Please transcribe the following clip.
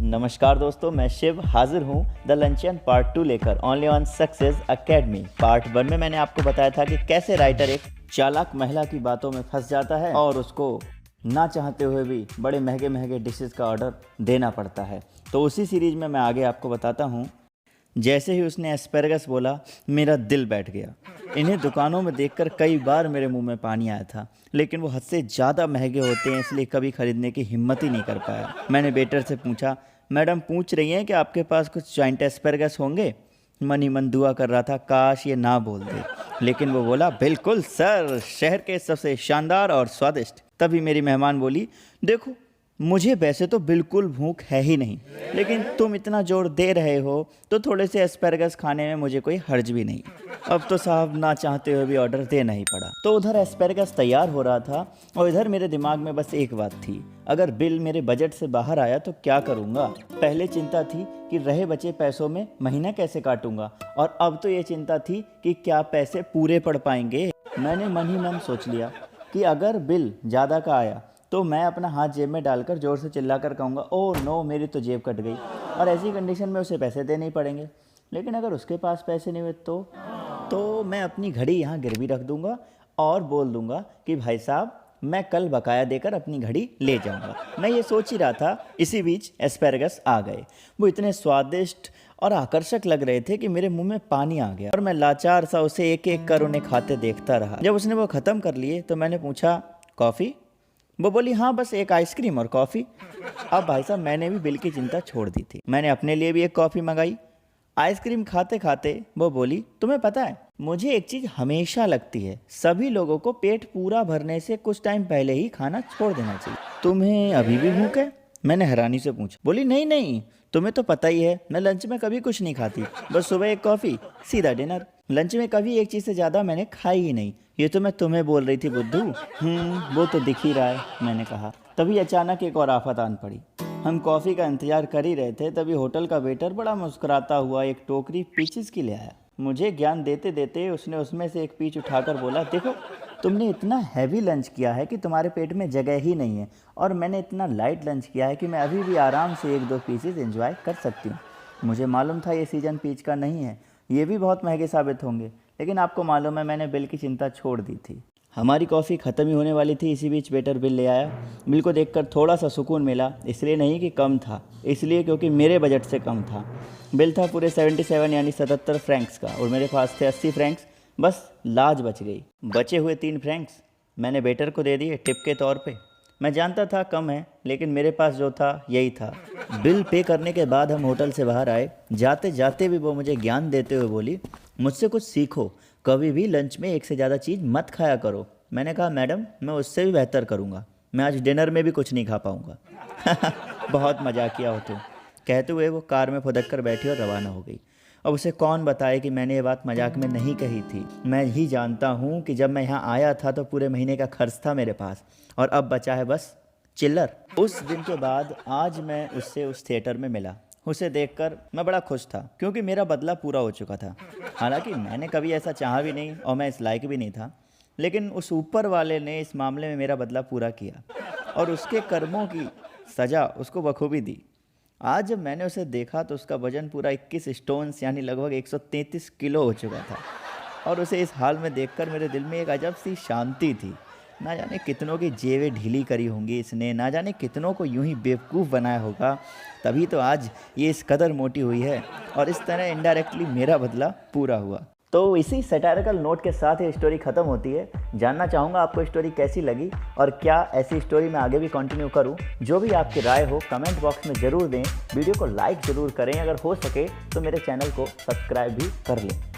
नमस्कार दोस्तों, मैं शिव हाजिर हूँ द लंचन पार्ट 2 लेकर only on success academy. Part 1 में मैंने आपको बताया था कि कैसे राइटर एक चालाक महिला की बातों में फंस जाता है और उसको ना चाहते हुए भी बड़े महंगे महंगे डिशेस का ऑर्डर देना पड़ता है। तो उसी सीरीज में मैं आगे आपको बताता हूँ। जैसे ही उसने एस्पेरगस बोला, मेरा दिल बैठ गया। इन्हें दुकानों में देखकर कई बार मेरे मुंह में पानी आया था, लेकिन वो हद से ज़्यादा महंगे होते हैं, इसलिए कभी खरीदने की हिम्मत ही नहीं कर पाया। मैंने वेटर से पूछा, मैडम पूछ रही हैं कि आपके पास कुछ जॉइंट एस्पेरगस होंगे? मन ही मन दुआ कर रहा था काश ये ना बोल दे, लेकिन वो बोला, बिल्कुल सर, शहर के सबसे शानदार और स्वादिष्ट। तभी मेरी मेहमान बोली, देखो मुझे वैसे तो बिल्कुल भूख है ही नहीं, लेकिन तुम इतना जोर दे रहे हो तो थोड़े से एस्पेरगस खाने में मुझे कोई हर्ज भी नहीं। अब तो साहब ना चाहते हुए भी ऑर्डर देना ही पड़ा। तो उधर एस्पेरगस तैयार हो रहा था और इधर मेरे दिमाग में बस एक बात थी, अगर बिल मेरे बजट से बाहर आया तो क्या करूँगा। पहले चिंता थी कि रहे बचे पैसों में महीना कैसे काटूंगा, और अब तो ये चिंता थी कि क्या पैसे पूरे पड़ पाएंगे। मैंने मन ही मन सोच लिया कि अगर बिल ज़्यादा का आया तो मैं अपना हाथ जेब में डालकर जोर से चिल्लाकर कहूँगा, ओह नो मेरी तो जेब कट गई, और ऐसी कंडीशन में उसे पैसे देने ही पड़ेंगे। लेकिन अगर उसके पास पैसे नहीं हुए तो मैं अपनी घड़ी यहाँ गिरवी रख दूँगा और बोल दूँगा कि भाई साहब मैं कल बकाया देकर अपनी घड़ी ले जाऊँगा। मैं ये सोच ही रहा था, इसी बीच एस्पेरगस आ गए। वो इतने स्वादिष्ट और आकर्षक लग रहे थे कि मेरे मुंह में पानी आ गया और मैं लाचार सा उसे एक एक कर उन्हें खाते देखता रहा। जब उसने वो ख़त्म कर लिए तो मैंने पूछा, कॉफ़ी? वो बोली, हाँ बस एक आइसक्रीम और कॉफ़ी। अब भाई साहब मैंने भी बिल की चिंता छोड़ दी थी। मैंने अपने लिए भी एक कॉफ़ी मंगाई। आइसक्रीम खाते खाते वो बोली, तुम्हें पता है मुझे एक चीज़ हमेशा लगती है, सभी लोगों को पेट पूरा भरने से कुछ टाइम पहले ही खाना छोड़ देना चाहिए। तुम्हें अभी भी भूख है? मैंने हैरानी से पूछा। बोली, नहीं नहीं, तुम्हें तो पता ही है मैं लंच में कभी कुछ नहीं खाती, बस सुबह एक कॉफ़ी सीधा डिनर। लंच में कभी एक चीज़ से ज़्यादा मैंने खाई ही नहीं। ये तो मैं तुम्हें बोल रही थी बुद्धू। वो तो दिख ही रहा है, मैंने कहा। तभी अचानक एक और आफत आन पड़ी। हम कॉफ़ी का इंतज़ार कर ही रहे थे, तभी होटल का वेटर बड़ा मुस्कुराता हुआ एक टोकरी पीचेस की ले आया। मुझे ज्ञान देते देते उसने उसमें से एक पीच उठाकर बोला, देखो तुमने इतना हैवी लंच किया है कि तुम्हारे पेट में जगह ही नहीं है, और मैंने इतना लाइट लंच किया है कि मैं अभी भी आराम से एक दो पीसेस एंजॉय कर सकती हूँ। मुझे मालूम था ये सीज़न पीच का नहीं है, ये भी बहुत महंगे साबित होंगे, लेकिन आपको मालूम है मैंने बिल की चिंता छोड़ दी थी। हमारी कॉफ़ी ख़त्म ही होने वाली थी, इसी बीच वेटर बिल ले आया। बिल को देखकर थोड़ा सा सुकून मिला, इसलिए नहीं कि कम था, इसलिए क्योंकि मेरे बजट से कम था। बिल था पूरे 77 यानी 77 फ्रैंक्स का, और मेरे पास थे 80 फ्रैंक्स। बस लाज बच गई। बचे हुए 3 फ्रैंक्स मैंने वेटर को दे दिए टिप के तौर पे। मैं जानता था कम है, लेकिन मेरे पास जो था यही था। बिल पे करने के बाद हम होटल से बाहर आए। जाते जाते भी वो मुझे ज्ञान देते हुए बोली, मुझसे कुछ सीखो, कभी भी लंच में एक से ज़्यादा चीज़ मत खाया करो। मैंने कहा, मैडम मैं उससे भी बेहतर करूँगा, मैं आज डिनर में भी कुछ नहीं खा पाऊँगा। बहुत मजाक किया हो तुम, कहते हुए वो कार में फुदक कर बैठी और रवाना हो गई। अब उसे कौन बताए कि मैंने ये बात मजाक में नहीं कही थी। मैं ही जानता हूँ कि जब मैं यहाँ आया था तो पूरे महीने का खर्च था मेरे पास, और अब बचा है बस चिल्लर। उस दिन के बाद आज मैं उससे उस थिएटर में मिला। उसे देखकर मैं बड़ा खुश था, क्योंकि मेरा बदला पूरा हो चुका था। हालांकि मैंने कभी ऐसा चाहा भी नहीं और मैं इस लायक भी नहीं था, लेकिन उस ऊपर वाले ने इस मामले में मेरा बदला पूरा किया और उसके कर्मों की सज़ा उसको बखूबी दी। आज जब मैंने उसे देखा तो उसका वजन पूरा 21 स्टोन्स यानी लगभग 133 किलो हो चुका था, और उसे इस हाल में देखकर मेरे दिल में एक अजब सी शांति थी। ना जाने कितनों की जेवें ढीली करी होंगी इसने, ना जाने कितनों को यूं ही बेवकूफ़ बनाया होगा, तभी तो आज ये इस कदर मोटी हुई है, और इस तरह इनडायरेक्टली मेरा बदला पूरा हुआ। तो इसी सैटारिकल नोट के साथ ये स्टोरी ख़त्म होती है। जानना चाहूँगा आपको स्टोरी कैसी लगी, और क्या ऐसी स्टोरी मैं आगे भी कंटिन्यू करूँ। जो भी आपकी राय हो कमेंट बॉक्स में ज़रूर दें। वीडियो को लाइक ज़रूर करें, अगर हो सके तो मेरे चैनल को सब्सक्राइब भी कर लें।